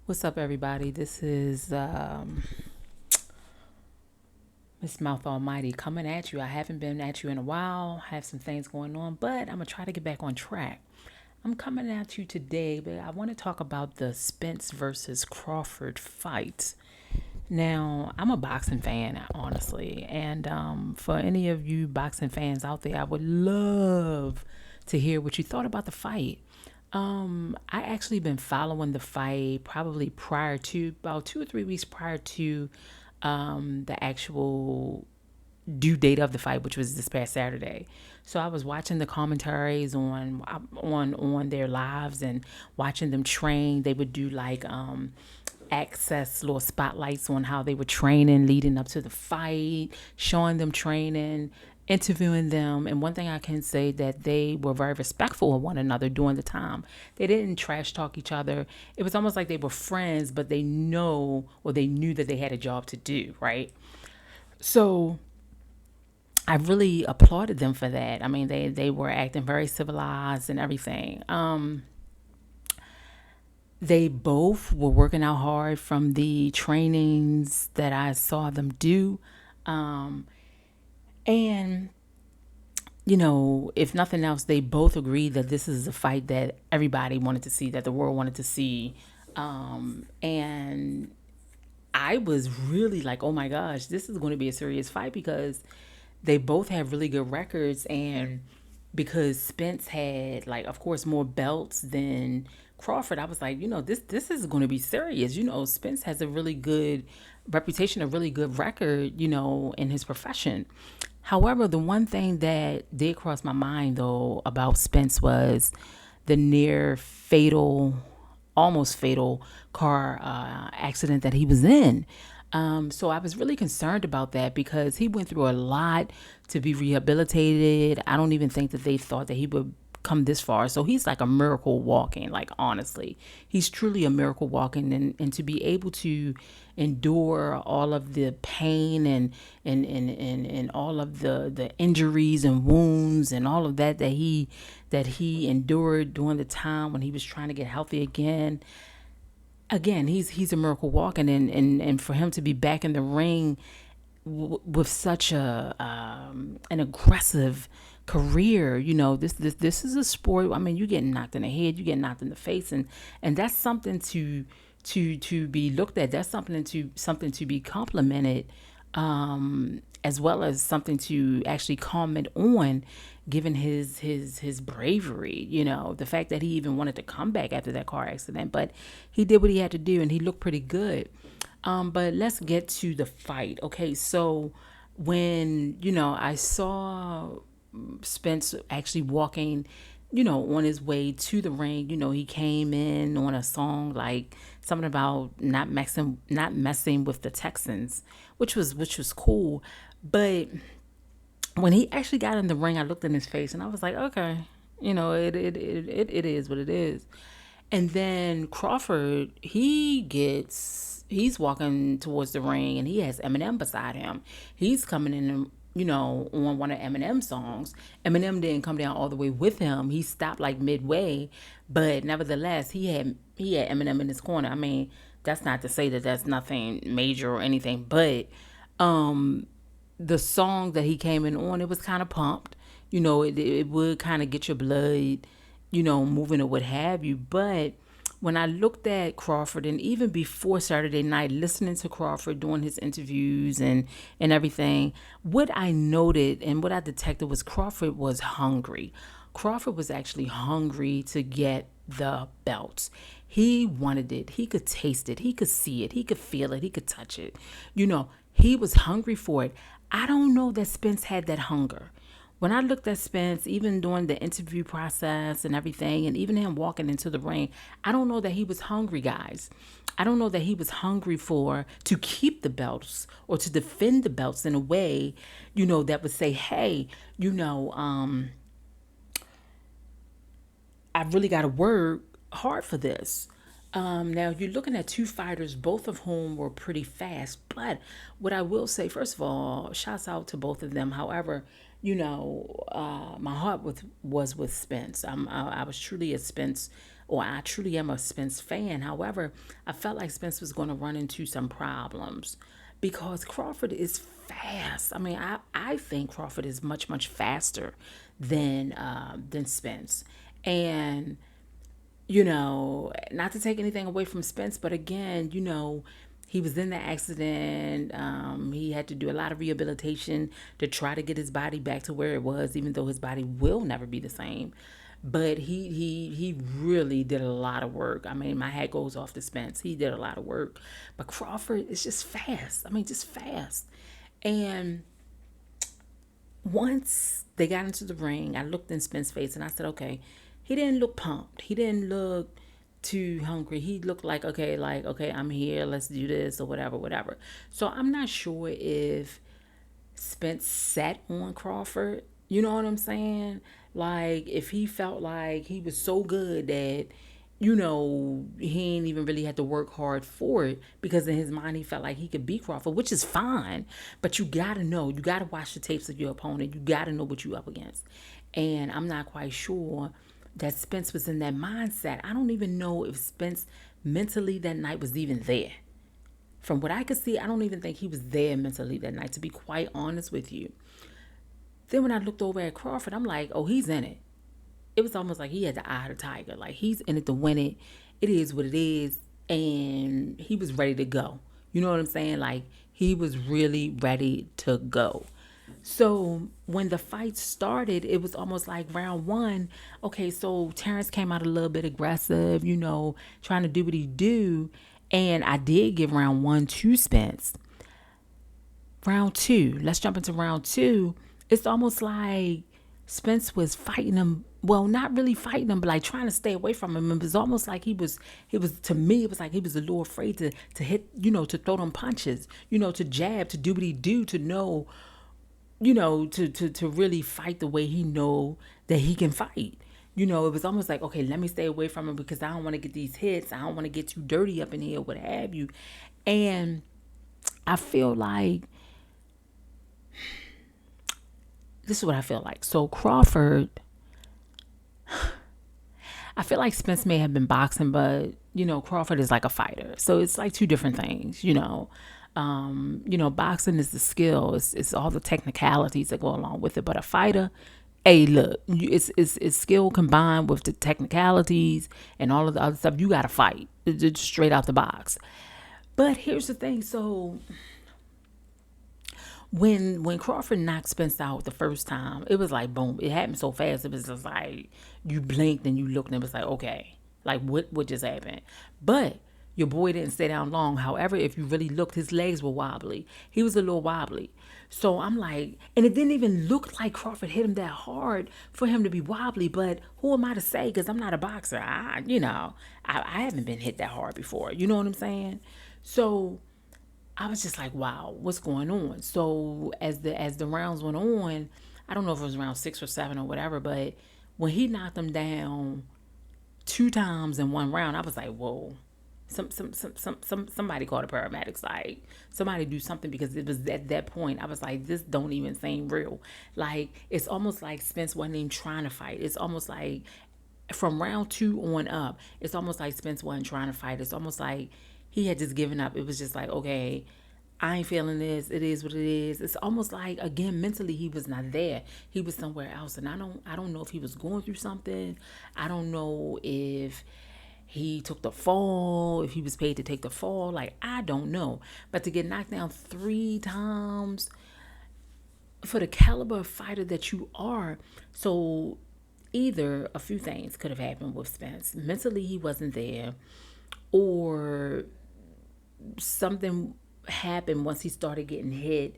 What's up, everybody? This is Miss Mouth Almighty coming at you. I haven't been at you in a while. I have some things going on, but I'm gonna try to get back on track. I'm coming at you today, but I want to talk about the Spence versus Crawford fight. Now, I'm a boxing fan, honestly, and for any of you boxing fans out there, I would love to hear what you thought about the fight. I actually been following the fight probably prior to about 2 or 3 weeks prior to the actual due date of the fight, which was this past Saturday. So I was watching the commentaries on their lives and watching them train. They would do like access little spotlights on how they were training leading up to the fight, showing them training, interviewing them. And one thing I can say that they were very respectful of one another during the time. They didn't trash talk each other. It was almost like they were friends, but they knew that they had a job to do, right? So I really applauded them for that. I mean, they were acting very civilized and everything. They both were working out hard from the trainings that I saw them do. And, if nothing else, they both agreed that this is a fight that everybody wanted to see, that the world wanted to see. And I was really like, oh my gosh, this is going to be a serious fight because they both have really good records. And because Spence had, like, of course, more belts than Crawford, I was like, this is going to be serious. Spence has a really good reputation, a really good record, in his profession. However, the one thing that did cross my mind though about Spence was the near fatal, almost fatal car accident that he was in. So I was really concerned about that because he went through a lot to be rehabilitated. I don't even think that they thought that he would come this far. So he's like a miracle walking, like honestly. He's truly a miracle walking, and to be able to endure all of the pain and all of the injuries and wounds and all of that he endured during the time when he was trying to get healthy again, he's a miracle walking, and for him to be back in the ring with such a an aggressive career, this is a sport. I mean, you get knocked in the head, you get knocked in the face, and that's something to be looked at. That's something to be complimented, as well as something to actually comment on, given his bravery. The fact that he even wanted to come back after that car accident, but he did what he had to do, and he looked pretty good. But let's get to the fight. Okay, so when I saw Spence actually walking, on his way to the ring, he came in on a song like something about not messing with the Texans, which was cool. But when he actually got in the ring, I looked in his face and I was like, okay, it is what it is. And then Crawford, he's walking towards the ring and he has Eminem beside him. He's coming in, on one of Eminem's songs. Eminem didn't come down all the way with him. He stopped like midway, but nevertheless, he had Eminem in his corner. I mean, that's not to say that that's nothing major or anything, but the song that he came in on, it was kind of pumped. It would kind of get your blood, moving or what have you. But when I looked at Crawford, and even before Saturday night, listening to Crawford doing his interviews and everything, what I noted and what I detected was Crawford was hungry. Crawford was actually hungry to get the belts. He wanted it. He could taste it. He could see it. He could feel it. He could touch it. He was hungry for it. I don't know that Spence had that hunger. When I looked at Spence, even during the interview process and everything, and even him walking into the ring, I don't know that he was hungry, guys. I don't know that he was hungry to keep the belts or to defend the belts in a way, that would say, hey, I've really got to work hard for this. Now you're looking at two fighters, both of whom were pretty fast. But what I will say, first of all, shouts out to both of them. However, my heart was with Spence. I was truly a Spence or I truly am a Spence fan. However, I felt like Spence was going to run into some problems because Crawford is fast. I mean, I think Crawford is much, much faster than Spence. And not to take anything away from Spence, but again, he was in the accident. He had to do a lot of rehabilitation to try to get his body back to where it was, even though his body will never be the same. But he really did a lot of work. I mean, my hat goes off to Spence. He did a lot of work. But Crawford is just fast. I mean, just fast. And once they got into the ring, I looked in Spence's face and I said, okay, he didn't look pumped. He didn't look too hungry. He looked like, okay, I'm here, let's do this or whatever, whatever. So I'm not sure if Spence sat on Crawford. You know what I'm saying? Like, if he felt like he was so good that, he ain't even really had to work hard for it because in his mind he felt like he could beat Crawford, which is fine. But you gotta know, you gotta watch the tapes of your opponent. You gotta know what you up against. And I'm not quite sure that Spence was in that mindset. I don't even know if Spence mentally that night was even there. From what I could see, I don't even think he was there mentally that night, to be quite honest with you. Then when I looked over at Crawford, I'm like, oh, he's in it. It was almost like he had the eye of the tiger. Like, he's in it to win it. It is what it is. And he was ready to go. You know what I'm saying? Like, he was really ready to go. So when the fight started, it was almost like round one. Okay, so Terrence came out a little bit aggressive, trying to do what he do. And I did give round one to Spence. Round two, let's jump into round two. It's almost like Spence was fighting him. Well, not really fighting him, but like trying to stay away from him. It was almost like he was, to me, it was like he was a little afraid to hit, to throw them punches, to jab, to do what he do, to know, to really fight the way he know that he can fight. It was almost like, okay, let me stay away from him because I don't want to get these hits. I don't want to get too dirty up in here, what have you. And I feel like, this is what I feel like. So Crawford, I feel like Spence may have been boxing, but, Crawford is like a fighter. So it's like two different things, boxing is the skill. It's all the technicalities that go along with it. But a fighter, hey, look, it's skill combined with the technicalities and all of the other stuff. You got to fight. It's straight out the box. But here's the thing. So when Crawford knocked Spence out the first time, it was like, boom. It happened so fast. It was just like, you blinked and you looked and it was like, okay, like what just happened? But your boy didn't stay down long. However, if you really looked, his legs were wobbly. He was a little wobbly. So I'm like, and it didn't even look like Crawford hit him that hard for him to be wobbly. But who am I to say? Because I'm not a boxer. I haven't been hit that hard before. You know what I'm saying? So I was just like, wow, what's going on? So as the rounds went on, I don't know if it was around 6 or 7 or whatever, but when he knocked him down 2 times in one round, I was like, whoa. Somebody called the paramedics, like somebody do something, because it was at that point I was like, this don't even seem real. Like, it's almost like Spence wasn't even trying to fight. It's almost like from round 2 on up, it's almost like Spence wasn't trying to fight. It's almost like he had just given up. It was just like, okay, I ain't feeling this. It is what it is. It's almost like, again, mentally he was not there. He was somewhere else, and I don't know if he was going through something. I don't know if he took the fall, if he was paid to take the fall. Like, I don't know. But to get knocked down 3 times for the caliber of fighter that you are. So either a few things could have happened with Spence. Mentally, he wasn't there, or something happened once he started getting hit.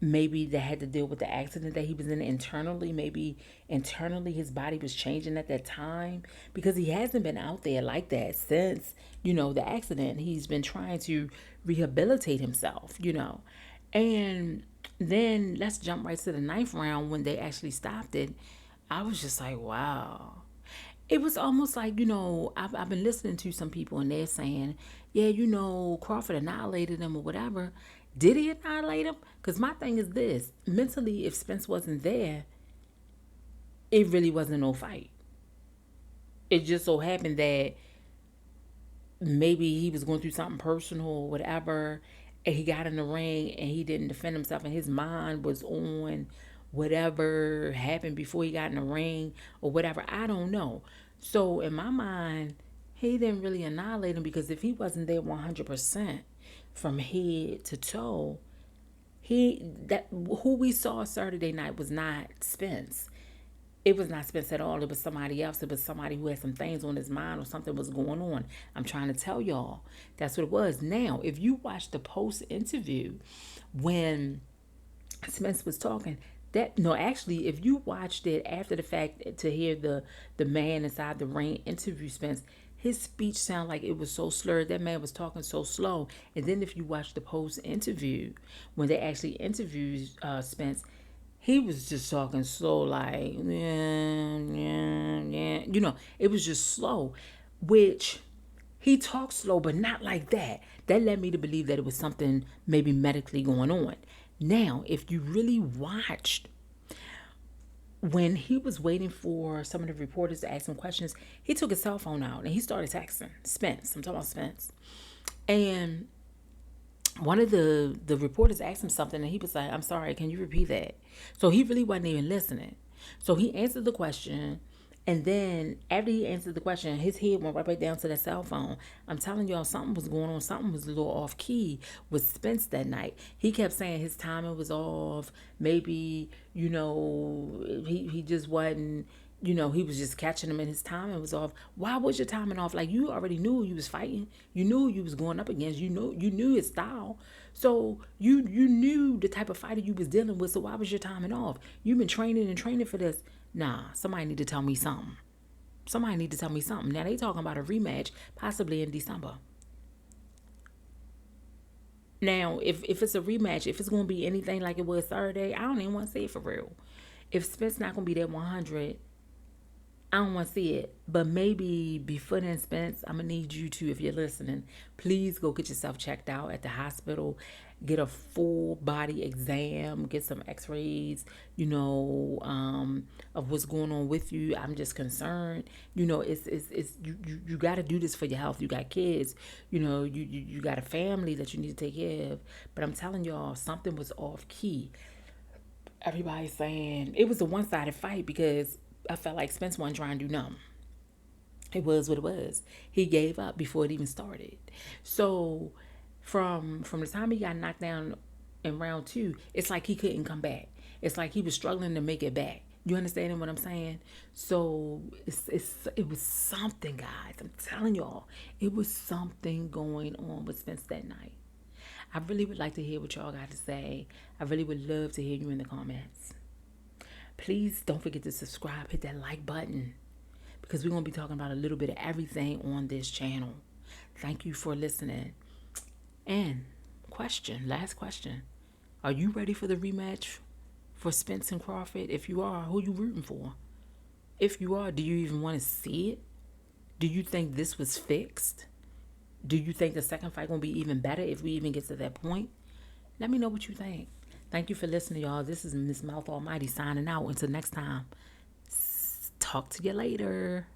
Maybe that had to deal with the accident that he was in internally. Maybe internally his body was changing at that time, because he hasn't been out there like that since, the accident. He's been trying to rehabilitate himself, And then let's jump right to the 9th round when they actually stopped it. I was just like, wow. It was almost like, I've been listening to some people and they're saying, yeah, Crawford annihilated him or whatever. Did he annihilate him? Because my thing is this. Mentally, if Spence wasn't there, it really wasn't no fight. It just so happened that maybe he was going through something personal or whatever, and he got in the ring and he didn't defend himself, and his mind was on whatever happened before he got in the ring or whatever. I don't know. So in my mind, he didn't really annihilate him, because if he wasn't there 100% from head to toe, he that who we saw Saturday night was not Spence. It was not Spence at all. It was somebody else. It was somebody who had some things on his mind, or something was going on. I'm trying to tell y'all. That's what it was. Now, if you watch the post interview when Spence was talking, that no, actually, if you watched it after the fact to hear the man inside the ring interview Spence, his speech sounded like it was so slurred. That man was talking so slow. And then if you watch the post interview when they actually interviewed Spence, he was just talking slow, like yeah, yeah, yeah. It was just slow, which he talked slow, but not like that. That led me to believe that it was something maybe medically going on. Now, if you really watched when he was waiting for some of the reporters to ask him questions, he took his cell phone out and he started texting Spence. I'm talking about Spence. And one of the reporters asked him something, and he was like, "I'm sorry, can you repeat that?" So he really wasn't even listening. So he answered the question, and then after he answered the question, his head went right back down to that cell phone. I'm telling y'all, something was going on. Something was a little off key with Spence that night. He kept saying his timing was off. Maybe, he just wasn't, he was just catching him, and his timing was off. Why was your timing off? Like, you already knew you was fighting. You knew you was going up against. You knew his style. So you knew the type of fighter you was dealing with. So why was your timing off? You've been training and training for this. Nah, somebody need to tell me something. Somebody need to tell me something. Now they talking about a rematch possibly in December. Now, if it's a rematch, if it's gonna be anything like it was Saturday, I don't even want to say it for real. If Spence not gonna be that 100, I don't want to see it. But maybe before then, Spence, I'm going to need you to, if you're listening, please go get yourself checked out at the hospital. Get a full body exam. Get some x-rays, of what's going on with you. I'm just concerned. It's you got to do this for your health. You got kids. You got a family that you need to take care of. But I'm telling y'all, something was off key. Everybody's saying it was a one-sided fight, because I felt like Spence wasn't trying to do nothing. It was what it was. He gave up before it even started. So from the time he got knocked down in round two, it's like he couldn't come back. It's like he was struggling to make it back. You understanding what I'm saying? So it was something, guys. I'm telling y'all, it was something going on with Spence that night. I really would like to hear what y'all got to say. I really would love to hear you in the comments. Please don't forget to subscribe, hit that like button, because we're going to be talking about a little bit of everything on this channel. Thank you for listening. And last question. Are you ready for the rematch for Spence and Crawford? If you are, who you rooting for? If you are, do you even want to see it? Do you think this was fixed? Do you think the second fight going to be even better if we even get to that point? Let me know what you think. Thank you for listening, y'all. This is Miss Mouth Almighty signing out. Until next time, talk to you later.